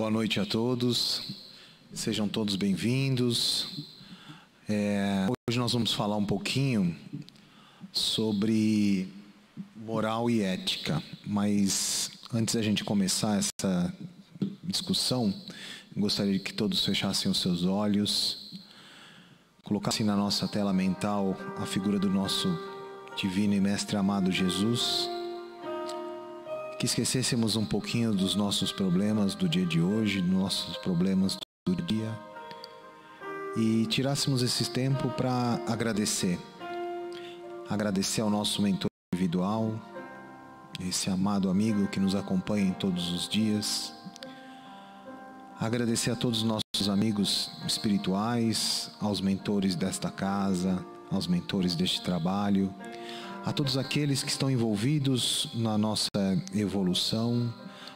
Boa noite a todos, sejam todos bem-vindos. Hoje nós vamos falar um pouquinho sobre moral e ética, mas antes da gente começar essa discussão, gostaria que todos fechassem os seus olhos, colocassem na nossa tela mental a figura do nosso divino e mestre amado Jesus, que esquecêssemos um pouquinho dos nossos problemas do dia de hoje, dos nossos problemas do dia, e tirássemos esse tempo para agradecer ao nosso mentor individual, esse amado amigo que nos acompanha em todos os dias, agradecer a todos os nossos amigos espirituais, aos mentores desta casa, aos mentores deste trabalho, a todos aqueles que estão envolvidos na nossa evolução,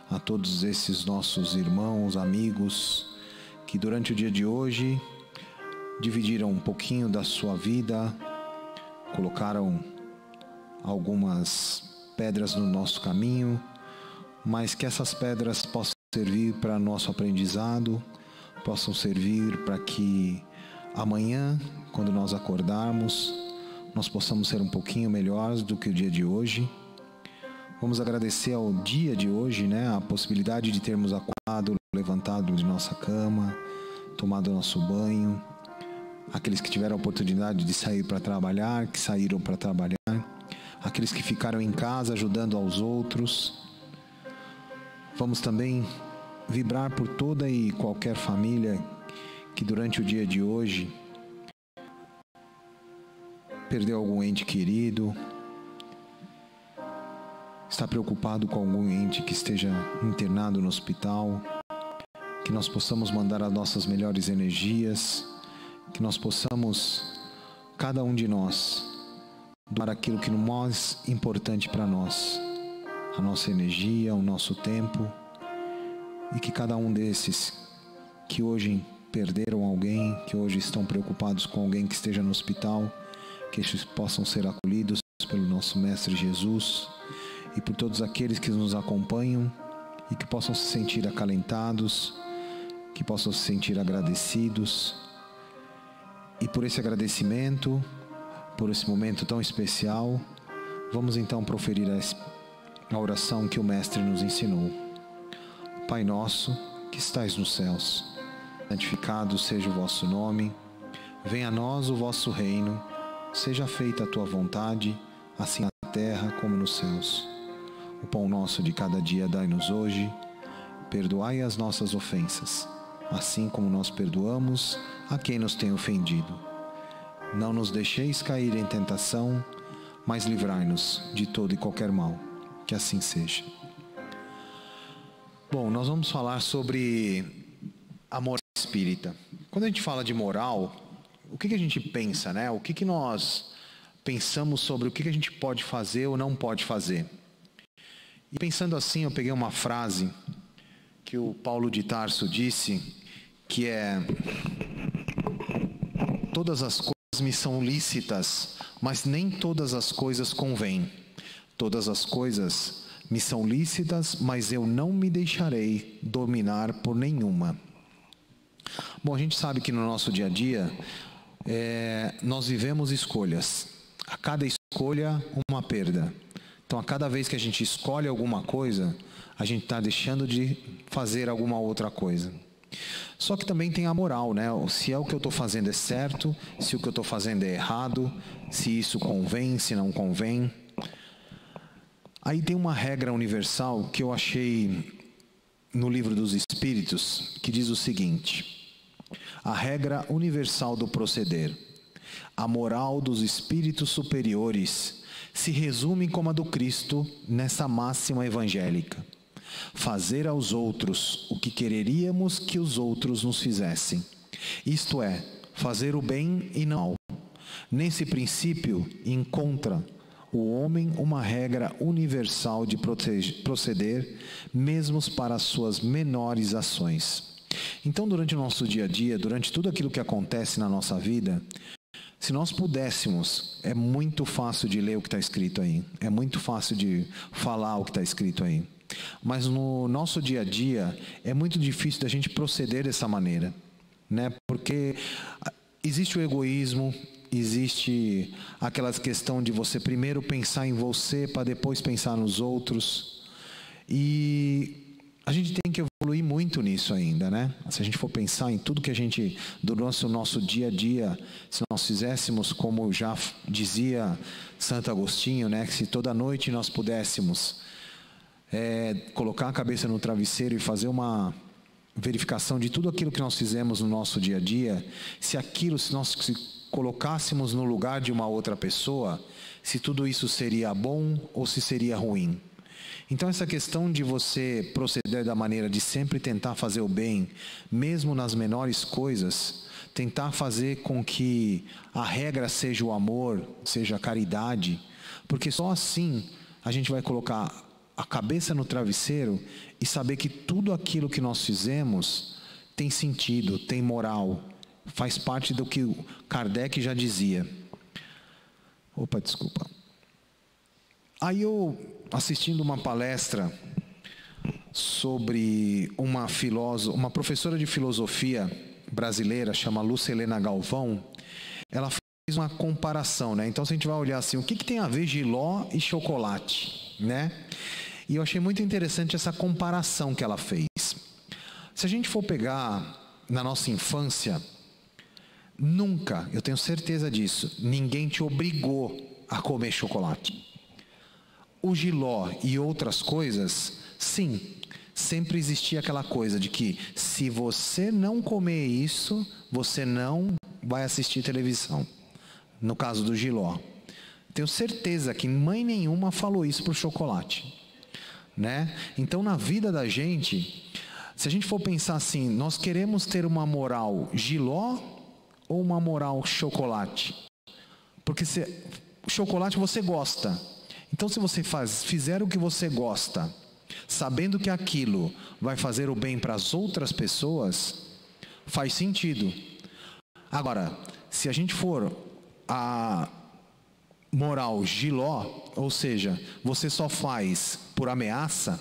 a todos esses nossos irmãos, amigos, que durante o dia de hoje dividiram um pouquinho da sua vida, colocaram algumas pedras no nosso caminho, mas que essas pedras possam servir para nosso aprendizado, possam servir para que amanhã, quando nós acordarmos, nós possamos ser um pouquinho melhores do que o dia de hoje. Vamos agradecer ao dia de hoje, a possibilidade de termos acordado, levantado de nossa cama, tomado nosso banho, aqueles que tiveram a oportunidade de sair para trabalhar, que saíram para trabalhar, aqueles que ficaram em casa ajudando aos outros. Vamos também vibrar por toda e qualquer família que durante o dia de hoje perdeu algum ente querido, está preocupado com algum ente que esteja internado no hospital, que nós possamos mandar as nossas melhores energias, que nós possamos, cada um de nós, doar aquilo que é mais importante para nós, a nossa energia, o nosso tempo, e que cada um desses que hoje perderam alguém, que hoje estão preocupados com alguém que esteja no hospital, que estes possam ser acolhidos pelo nosso Mestre Jesus e por todos aqueles que nos acompanham e que possam se sentir acalentados, que possam se sentir agradecidos. E por esse agradecimento, por esse momento tão especial, vamos então proferir a oração que o Mestre nos ensinou. Pai nosso, que estais nos céus, santificado seja o vosso nome, venha a nós o vosso reino, seja feita a tua vontade, assim na terra como nos céus. O pão nosso de cada dia dai-nos hoje, perdoai as nossas ofensas, assim como nós perdoamos a quem nos tem ofendido. Não nos deixeis cair em tentação, mas livrai-nos de todo e qualquer mal, que assim seja. Bom, nós vamos falar sobre a moral espírita. Quando a gente fala de moral, o que a gente pensa, O que nós pensamos sobre o que a gente pode fazer ou não pode fazer? E pensando assim, eu peguei uma frase que o Paulo de Tarso disse, que é: todas as coisas me são lícitas, mas nem todas as coisas convêm. Todas as coisas me são lícitas, mas eu não me deixarei dominar por nenhuma. Bom, a gente sabe que no nosso dia a dia, nós vivemos escolhas. A cada escolha, uma perda. Então, a cada vez que a gente escolhe alguma coisa, a gente está deixando de fazer alguma outra coisa. Só que também tem a moral, Se é o que eu estou fazendo é certo, se o que eu estou fazendo é errado, se isso convém, se não convém. Aí tem uma regra universal que eu achei no Livro dos Espíritos, que diz o seguinte: a regra universal do proceder, a moral dos espíritos superiores, se resume como a do Cristo nessa máxima evangélica: fazer aos outros o que quereríamos que os outros nos fizessem. Isto é, fazer o bem e não o mal. Nesse princípio encontra o homem uma regra universal de proceder, mesmo para as suas menores ações. Então, durante o nosso dia a dia, durante tudo aquilo que acontece na nossa vida, Se nós pudéssemos, é muito fácil de ler o que está escrito aí, é muito fácil de falar o que está escrito aí. Mas no nosso dia a dia, é muito difícil da gente proceder dessa maneira, né? Porque existe o egoísmo, existe aquela questão de você primeiro pensar em você para depois pensar nos outros. E a gente tem que evoluir muito nisso ainda, né? Se a gente for pensar em tudo que a gente, do nosso dia a dia, se nós fizéssemos como já dizia Santo Agostinho, né? Que se toda noite nós pudéssemos colocar a cabeça no travesseiro e fazer uma verificação de tudo aquilo que nós fizemos no nosso dia a dia, se nós colocássemos no lugar de uma outra pessoa, se tudo isso seria bom ou se seria ruim. Então essa questão de você proceder da maneira de sempre tentar fazer o bem, mesmo nas menores coisas, tentar fazer com que a regra seja o amor, seja a caridade, porque só assim a gente vai colocar a cabeça no travesseiro e saber que tudo aquilo que nós fizemos tem sentido, tem moral, faz parte do que o Kardec já dizia. Opa, desculpa. Aí eu, assistindo uma palestra sobre uma professora de filosofia brasileira, chama Lúcia Helena Galvão, ela fez uma comparação, né? Então, se a gente vai olhar assim, o que tem a ver Jiló e chocolate, né? E eu achei muito interessante essa comparação que ela fez. Se a gente for pegar na nossa infância, nunca, eu tenho certeza disso, ninguém te obrigou a comer chocolate. O Jiló e outras coisas, sim, sempre existia aquela coisa de que se você não comer isso, você não vai assistir televisão. No caso do Jiló. Tenho certeza que mãe nenhuma falou isso para o chocolate, né? Então, na vida da gente, se a gente for pensar assim, nós queremos ter uma moral Jiló ou uma moral chocolate? Porque o chocolate você gosta. Então, se você fizer o que você gosta, sabendo que aquilo vai fazer o bem para as outras pessoas, faz sentido. Agora, se a gente for a moral Jiló, ou seja, você só faz por ameaça,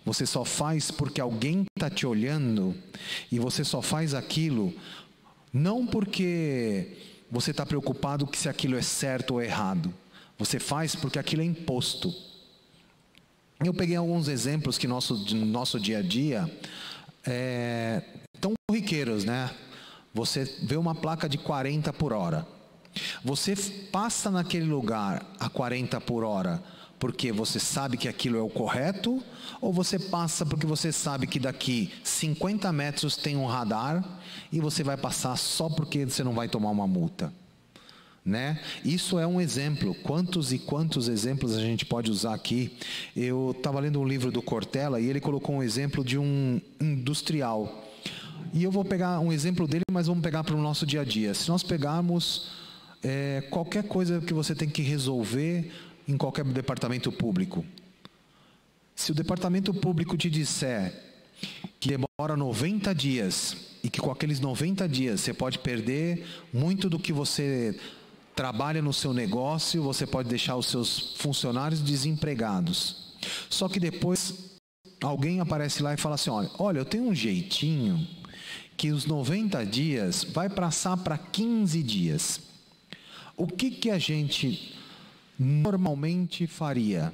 você só faz porque alguém está te olhando, e você só faz aquilo não porque você está preocupado se aquilo é certo ou errado. Você faz porque aquilo é imposto. Eu peguei alguns exemplos que no nosso dia a dia tão corriqueiros, né? Você vê uma placa de 40 por hora. Você passa naquele lugar a 40 por hora porque você sabe que aquilo é o correto, ou você passa porque você sabe que daqui 50 metros tem um radar e você vai passar só porque você não vai tomar uma multa, né? Isso é um exemplo. Quantos e quantos exemplos a gente pode usar aqui? Eu estava lendo um livro do Cortella e ele colocou um exemplo de um industrial. E eu vou pegar um exemplo dele, mas vamos pegar para o nosso dia a dia. Se nós pegarmos qualquer coisa que você tem que resolver em qualquer departamento público. Se o departamento público te disser que demora 90 dias e que com aqueles 90 dias você pode perder muito do que você trabalha no seu negócio, você pode deixar os seus funcionários desempregados. Só que depois alguém aparece lá e fala assim, olha, eu tenho um jeitinho que os 90 dias vai passar para 15 dias. O que a gente normalmente faria?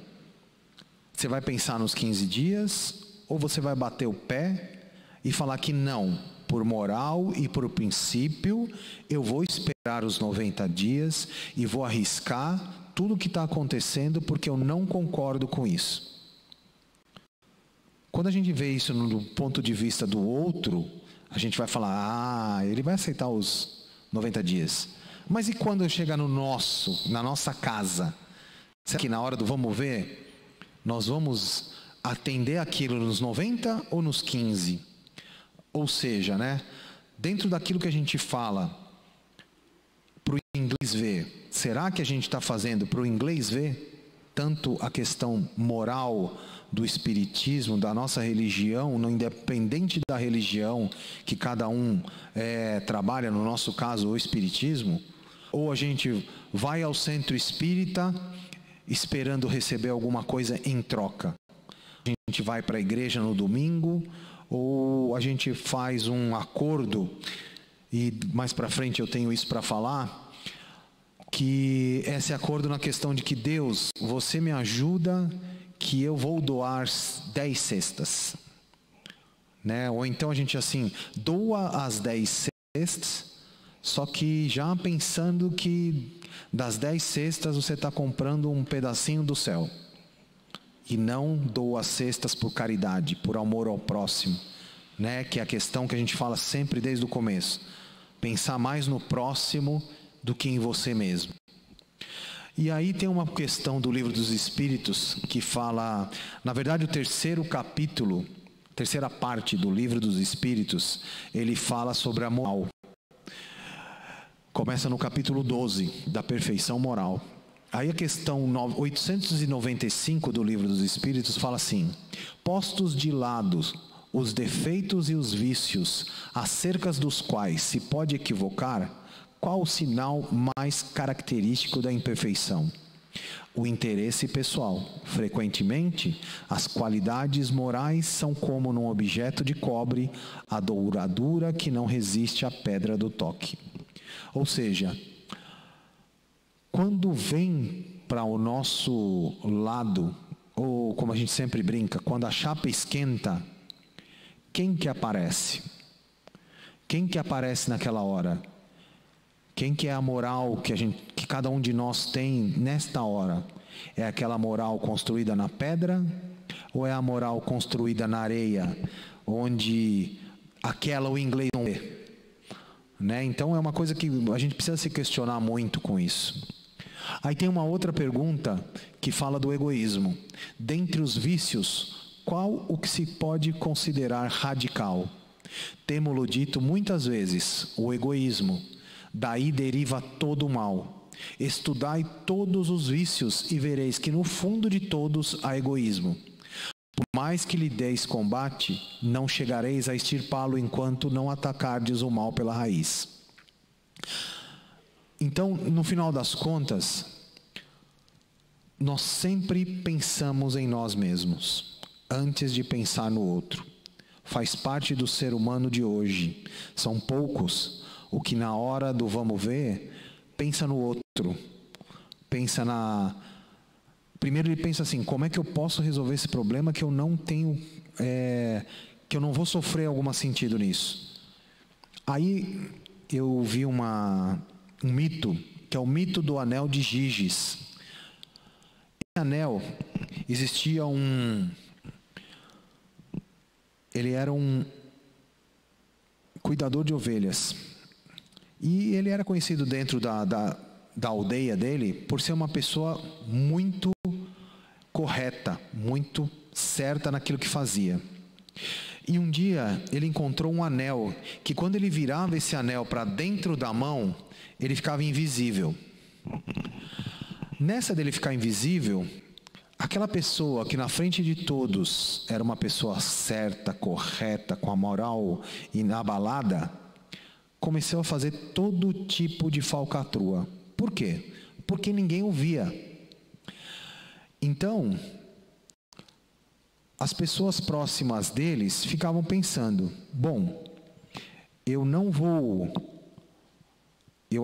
Você vai pensar nos 15 dias ou você vai bater o pé e falar que não, por moral e por princípio, eu vou esperar os 90 dias e vou arriscar tudo o que está acontecendo porque eu não concordo com isso. Quando a gente vê isso no ponto de vista do outro, a gente vai falar, ele vai aceitar os 90 dias. Mas e quando chega na nossa casa? Será que na hora do vamos ver, nós vamos atender aquilo nos 90 ou nos 15? Ou seja, né, dentro daquilo que a gente fala para o inglês ver, será que a gente está fazendo para o inglês ver tanto a questão moral do espiritismo, da nossa religião, no independente da religião que cada um trabalha, no nosso caso o espiritismo, Ou a gente vai ao centro espírita esperando receber alguma coisa em troca? A gente vai para a igreja no domingo, ou a gente faz um acordo, e mais para frente eu tenho isso para falar, que esse acordo na questão de que Deus, você me ajuda que eu vou doar 10 cestas. Né? Ou então a gente assim, doa as 10 cestas, só que já pensando que das 10 cestas você está comprando um pedacinho do céu. E não doa as cestas por caridade, por amor ao próximo. Né? Que é a questão que a gente fala sempre desde o começo. Pensar mais no próximo do que em você mesmo. E aí tem uma questão do Livro dos Espíritos que fala, na verdade o terceiro capítulo, terceira parte do Livro dos Espíritos, ele fala sobre a moral. Começa no capítulo 12, da perfeição moral. Aí a questão 895 do Livro dos Espíritos fala assim: postos de lado os defeitos e os vícios, acerca dos quais se pode equivocar, qual o sinal mais característico da imperfeição? O interesse pessoal. Frequentemente, as qualidades morais são como num objeto de cobre, a douradura que não resiste à pedra do toque. Ou seja, quando vem para o nosso lado, ou como a gente sempre brinca, quando a chapa esquenta, quem que aparece? Quem que aparece naquela hora? Quem que é a moral que cada um de nós tem nesta hora? É aquela moral construída na pedra? Ou é a moral construída na areia? Onde aquela o inglês não vê? Né? Então é uma coisa que a gente precisa se questionar muito com isso. Aí tem uma outra pergunta que fala do egoísmo. Dentre os vícios, qual o que se pode considerar radical? Temo-lo dito muitas vezes, o egoísmo. Daí deriva todo o mal. Estudai todos os vícios e vereis que no fundo de todos há egoísmo. Por mais que lhe deis combate, não chegareis a extirpá-lo enquanto não atacardes o mal pela raiz. Então, no final das contas, nós sempre pensamos em nós mesmos, antes de pensar no outro. Faz parte do ser humano de hoje. São poucos o que na hora do vamos ver, pensa no outro. Primeiro ele pensa assim, como é que eu posso resolver esse problema que eu não tenho, que eu não vou sofrer algum sentido nisso. Aí eu vi um mito, que é o mito do anel de Giges. Esse anel, existia ele era um cuidador de ovelhas. E ele era conhecido dentro da aldeia dele por ser uma pessoa muito correta, muito certa naquilo que fazia. E um dia ele encontrou um anel, que quando ele virava esse anel para dentro da mão, ele ficava invisível. Nessa dele ficar invisível, aquela pessoa que na frente de todos era uma pessoa certa, correta, com a moral inabalada, começou a fazer todo tipo de falcatrua. Por quê? Porque ninguém o via. Então, as pessoas próximas deles ficavam pensando, bom, eu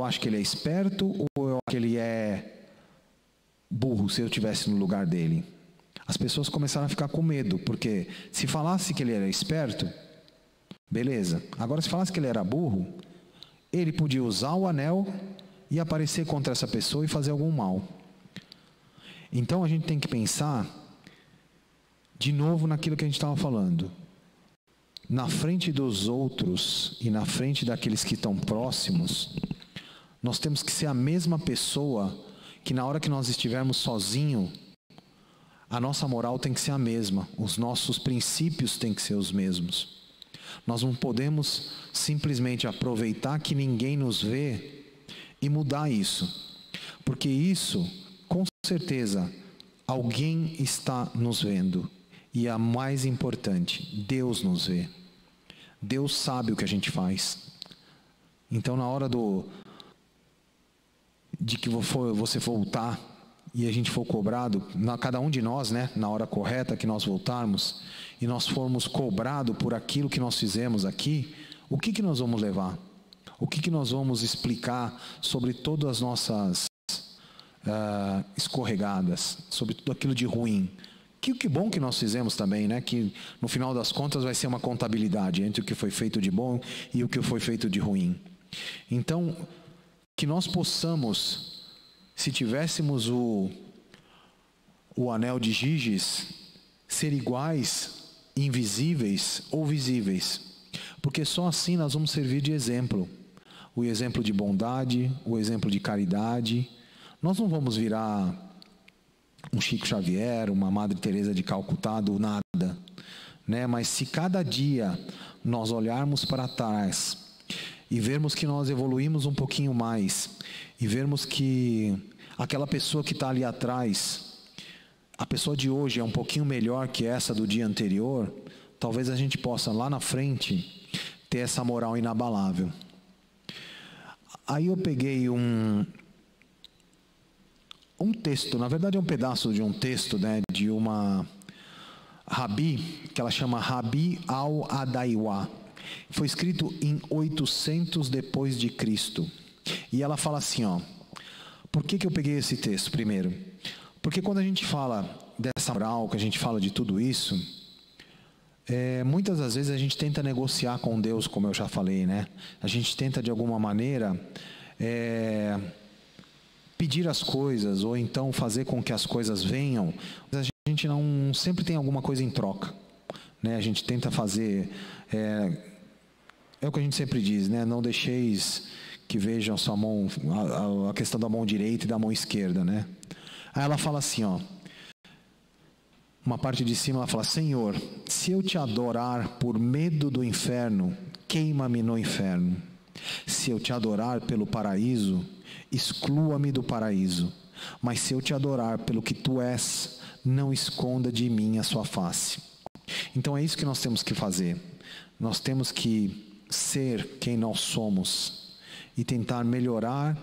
acho que ele é esperto ou eu acho que ele é burro se eu estivesse no lugar dele. As pessoas começaram a ficar com medo, porque se falasse que ele era esperto, beleza. Agora se falasse que ele era burro, ele podia usar o anel e aparecer contra essa pessoa e fazer algum mal. Então a gente tem que pensar de novo naquilo que a gente estava falando. Na frente dos outros e na frente daqueles que estão próximos, nós temos que ser a mesma pessoa que na hora que nós estivermos sozinhos, a nossa moral tem que ser a mesma, os nossos princípios têm que ser os mesmos. Nós não podemos simplesmente aproveitar que ninguém nos vê e mudar isso, porque isso, com certeza, alguém está nos vendo. E a mais importante, Deus nos vê. Deus sabe o que a gente faz. Então, na hora de que você voltar e a gente for cobrado, cada um de nós, né, na hora correta que nós voltarmos, e nós formos cobrados por aquilo que nós fizemos aqui, o que nós vamos levar? O que nós vamos explicar sobre todas as nossas escorregadas, sobre tudo aquilo de ruim? Que bom que nós fizemos também, né? Que no final das contas vai ser uma contabilidade entre o que foi feito de bom e o que foi feito de ruim. Então, que nós possamos, se tivéssemos o anel de Giges, ser iguais, invisíveis ou visíveis, porque só assim nós vamos servir de exemplo. O exemplo de bondade, o exemplo de caridade. Nós não vamos virar um Chico Xavier, uma Madre Teresa de Calcutá do nada, né? Mas se cada dia nós olharmos para trás e vermos que nós evoluímos um pouquinho mais, e vermos que aquela pessoa que está ali atrás, a pessoa de hoje é um pouquinho melhor que essa do dia anterior, talvez a gente possa lá na frente ter essa moral inabalável. Aí eu peguei um texto, na verdade é um pedaço de um texto, né, de uma Rabi, que ela chama Rabi al-Adaiwa. Foi escrito em 800 depois de Cristo. E ela fala assim, ó, por que eu peguei esse texto primeiro? Porque quando a gente fala dessa moral, que a gente fala de tudo isso, muitas das vezes a gente tenta negociar com Deus, como eu já falei, né? A gente tenta de alguma maneira pedir as coisas, ou então fazer com que as coisas venham, mas a gente não sempre tem alguma coisa em troca, né? A gente tenta fazer, é o que a gente sempre diz, né? Não deixeis que vejam a sua mão, a questão da mão direita e da mão esquerda, né? Aí ela fala assim, ó, uma parte de cima ela fala, Senhor, se eu te adorar por medo do inferno, queima-me no inferno. Se eu te adorar pelo paraíso, exclua-me do paraíso. Mas se eu te adorar pelo que tu és, não esconda de mim a sua face. Então é isso que nós temos que fazer. Nós temos que ser quem nós somos e tentar melhorar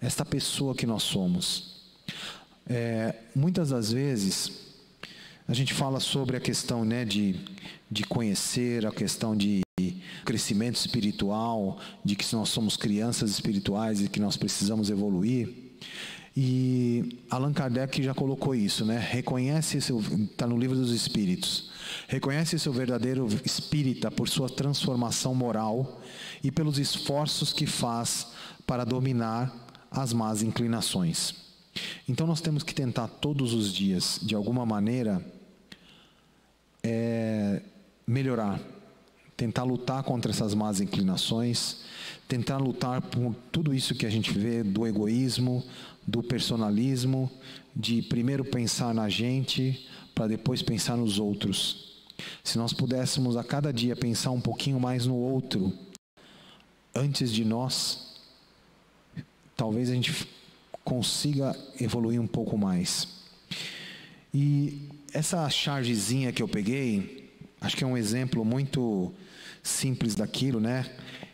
esta pessoa que nós somos. Muitas das vezes a gente fala sobre a questão, né, de conhecer, a questão de crescimento espiritual, de que nós somos crianças espirituais e que nós precisamos evoluir. E Allan Kardec já colocou isso, né? Reconhece está no Livro dos Espíritos. Reconhece seu verdadeiro espírita por sua transformação moral e pelos esforços que faz para dominar as más inclinações. Então nós temos que tentar todos os dias, de alguma maneira, melhorar, tentar lutar contra essas más inclinações, tentar lutar por tudo isso que a gente vê do egoísmo, do personalismo, de primeiro pensar na gente, para depois pensar nos outros. Se nós pudéssemos a cada dia pensar um pouquinho mais no outro, antes de nós, talvez a gente consiga evoluir um pouco mais. E essa chargezinha que eu peguei, acho que é um exemplo muito simples daquilo, né?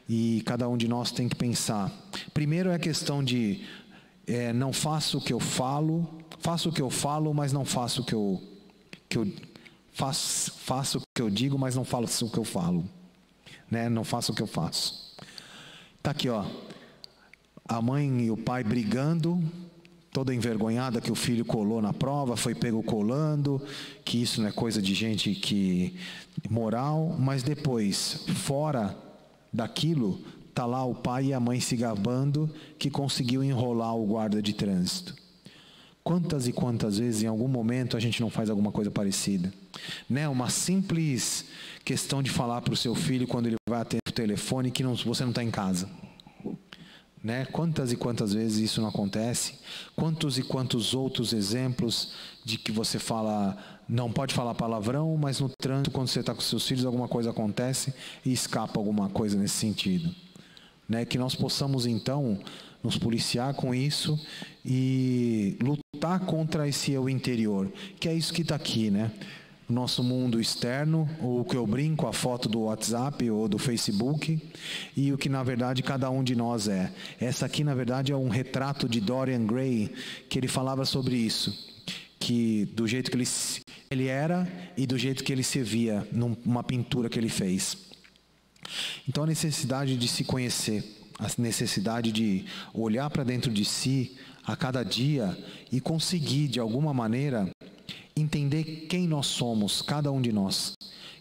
E cada um de nós tem que pensar. Primeiro é a questão de não faço o que eu falo, faço o que eu falo, mas não faço o que eu faço o que eu digo, mas não faço o que eu falo, né? Não faço o que eu faço. Tá aqui, ó. A mãe e o pai brigando, toda envergonhada que o filho colou na prova, foi pego colando, que isso não é coisa de gente que moral, mas depois, fora daquilo, tá lá o pai e a mãe se gabando que conseguiu enrolar o guarda de trânsito. Quantas e quantas vezes, em algum momento, a gente não faz alguma coisa parecida? Né? Uma simples questão de falar para o seu filho, quando ele vai atender o telefone, que você não está em casa. Né? Quantas e quantas vezes isso não acontece? Quantos e quantos outros exemplos de que você fala, não pode falar palavrão, mas no trânsito, quando você está com seus filhos, alguma coisa acontece e escapa alguma coisa nesse sentido. Né? Que nós possamos, então, nos policiar com isso e lutar contra esse eu interior, que é isso que está aqui, né? nosso mundo externo, ou o que eu brinco, a foto do WhatsApp ou do Facebook, e o que na verdade cada um de nós é. Essa aqui na verdade é um retrato de Dorian Gray, que ele falava sobre isso, que do jeito que ele era e do jeito que ele se via numa pintura que ele fez. Então a necessidade de se conhecer, a necessidade de olhar para dentro de si a cada dia e conseguir de alguma maneira entender quem nós somos, cada um de nós.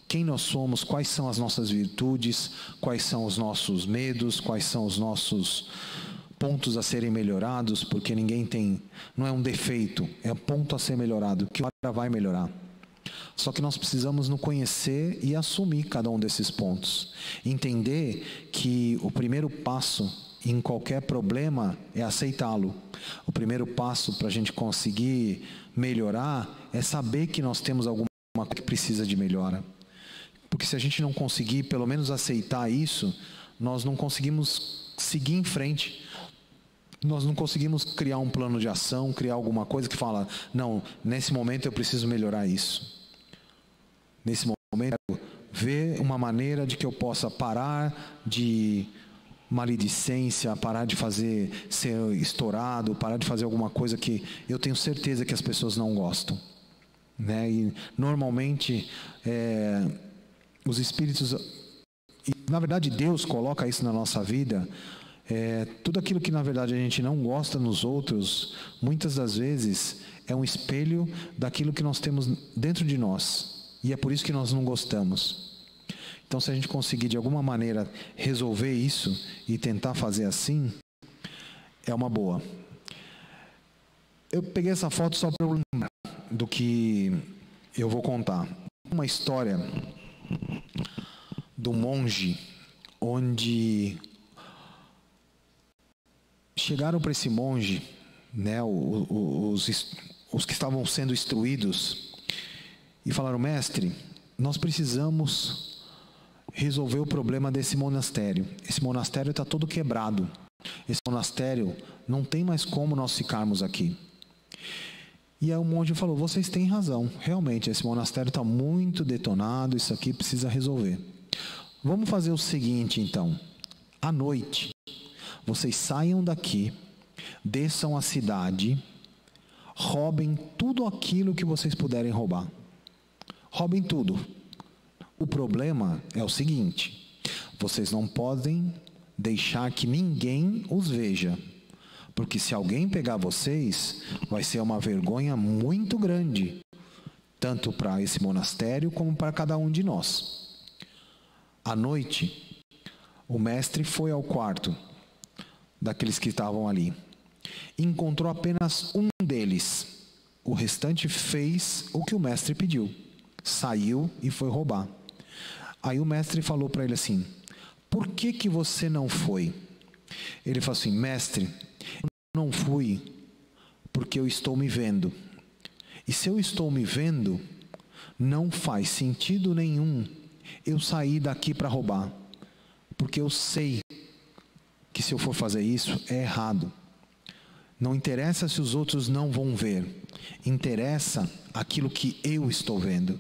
Quem nós somos, quais são as nossas virtudes, quais são os nossos medos, quais são os nossos pontos a serem melhorados, porque ninguém tem, não é um defeito, é um ponto a ser melhorado, que hora vai melhorar. Só que nós precisamos nos conhecer e assumir cada um desses pontos. Entender que o primeiro passo em qualquer problema é aceitá-lo. O primeiro passo para a gente conseguir melhorar é saber que nós temos alguma coisa que precisa de melhora. Porque se a gente não conseguir pelo menos aceitar isso, nós não conseguimos seguir em frente. Nós não conseguimos criar um plano de ação, criar alguma coisa que fala, não, nesse momento eu preciso melhorar isso. Nesse momento eu quero ver uma maneira de que eu possa parar de maledicência, parar de fazer ser estourado, parar de fazer alguma coisa que eu tenho certeza que as pessoas não gostam, né? E normalmente os espíritos, e na verdade Deus coloca isso na nossa vida, tudo aquilo que na verdade a gente não gosta nos outros, muitas das vezes é um espelho daquilo que nós temos dentro de nós, e é por isso que nós não gostamos. Então, se a gente conseguir de alguma maneira resolver isso e tentar fazer assim, é uma boa. Eu peguei essa foto só para eu lembrar do que eu vou contar. Uma história do monge, onde chegaram para esse monge, né, os que estavam sendo instruídos, e falaram: mestre, nós precisamos resolver o problema desse monastério. Esse monastério está todo quebrado. Esse monastério não tem mais como nós ficarmos aqui. E aí o monge falou: vocês têm razão, realmente esse monastério está muito detonado, isso aqui precisa resolver. Vamos fazer o seguinte então, à noite, vocês saiam daqui, desçam a cidade, roubem tudo aquilo que vocês puderem roubar. Roubem tudo. O problema é o seguinte: vocês não podem deixar que ninguém os veja, porque se alguém pegar vocês, vai ser uma vergonha muito grande, tanto para esse monastério como para cada um de nós. À noite, o mestre foi ao quarto daqueles que estavam ali. Encontrou apenas um deles. O restante fez o que o mestre pediu. Saiu e foi roubar. Aí o mestre falou para ele assim: por que você não foi? Ele falou assim: mestre, eu não fui porque eu estou me vendo. E se eu estou me vendo, não faz sentido nenhum eu sair daqui para roubar. Porque eu sei que se eu for fazer isso, é errado. Não interessa se os outros não vão ver. Interessa aquilo que eu estou vendo.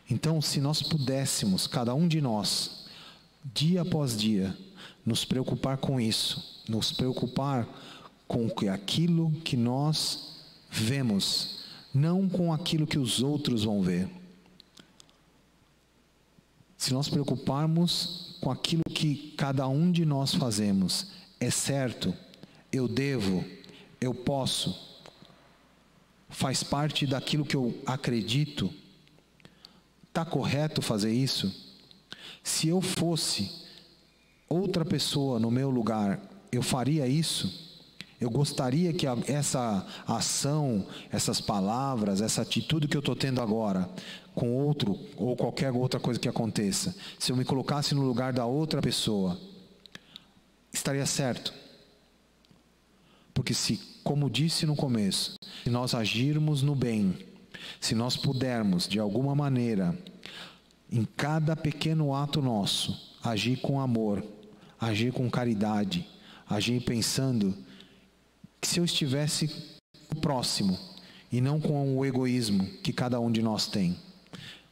Então, se nós pudéssemos, cada um de nós, dia após dia, nos preocupar com isso, nos preocupar com aquilo que nós vemos, não com aquilo que os outros vão ver. Se nós preocuparmos com aquilo que cada um de nós fazemos, é certo, eu devo, eu posso, faz parte daquilo que eu acredito, está correto fazer isso? Se eu fosse outra pessoa no meu lugar, eu faria isso? Eu gostaria que essa ação, essas palavras, essa atitude que eu estou tendo agora com outro, ou qualquer outra coisa que aconteça, se eu me colocasse no lugar da outra pessoa, estaria certo? Porque se, como disse no começo, se nós agirmos no bem, se nós pudermos, de alguma maneira, em cada pequeno ato nosso, agir com amor, agir com caridade, agir pensando que se eu estivesse próximo, e não com o egoísmo que cada um de nós tem,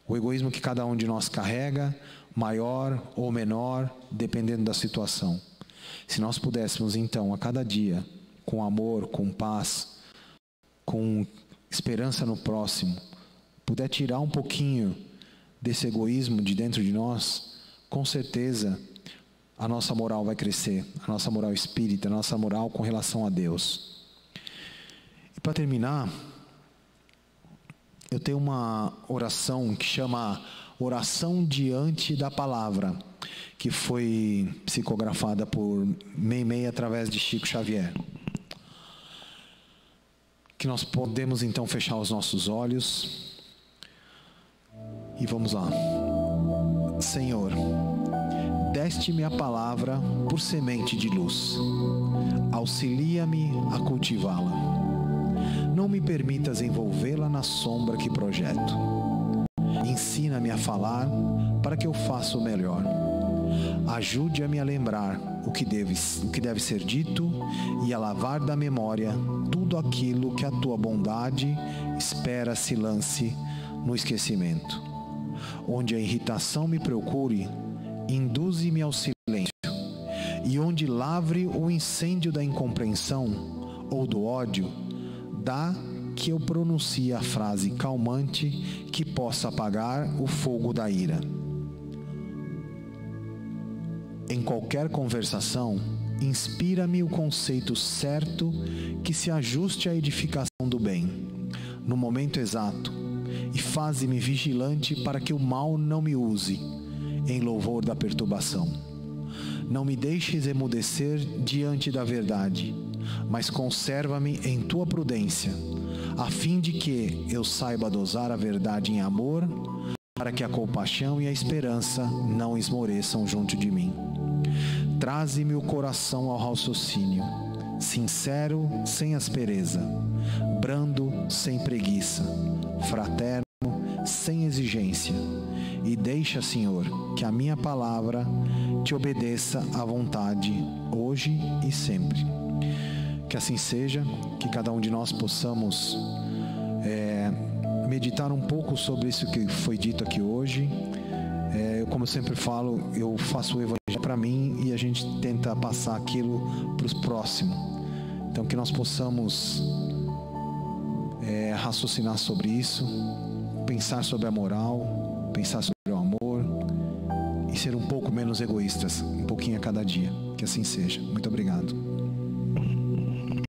O egoísmo que cada um de nós carrega, maior ou menor, dependendo da situação. Se nós pudéssemos, então, a cada dia, com amor, com paz, com esperança no próximo, puder tirar um pouquinho desse egoísmo de dentro de nós, com certeza a nossa moral vai crescer, a nossa moral espírita, a nossa moral com relação a Deus. E para terminar, eu tenho uma oração que chama Oração Diante da Palavra, que foi psicografada por Meimei através de Chico Xavier. Que nós podemos então fechar os nossos olhos e vamos lá. Senhor, deste-me a palavra por semente de luz. Auxilia-me a cultivá-la. Não me permitas envolvê-la na sombra que projeto. Ensina-me a falar para que eu faça o melhor. Ajude-me a lembrar o que deve ser dito e a lavar da memória tudo aquilo que a tua bondade espera se lance no esquecimento. Onde a irritação me procure, induze-me ao silêncio. E onde lavre o incêndio da incompreensão ou do ódio, dá que eu pronuncie a frase calmante que possa apagar o fogo da ira. Em qualquer conversação, inspira-me o conceito certo que se ajuste à edificação do bem, no momento exato, e faze-me vigilante para que o mal não me use, em louvor da perturbação. Não me deixes emudecer diante da verdade, mas conserva-me em tua prudência, a fim de que eu saiba dosar a verdade em amor, para que a compaixão e a esperança não esmoreçam junto de mim. Traze-me o coração ao raciocínio, sincero sem aspereza, brando sem preguiça, fraterno sem exigência, e deixa, Senhor, que a minha palavra te obedeça à vontade, hoje e sempre. Que assim seja, que cada um de nós possamos meditar um pouco sobre isso que foi dito aqui hoje. Como eu sempre falo, eu faço o evangelho para mim e a gente tenta passar aquilo para os próximos. Então que nós possamos raciocinar sobre isso, pensar sobre a moral, pensar sobre o amor e ser um pouco menos egoístas, um pouquinho a cada dia. Que assim seja. Muito obrigado.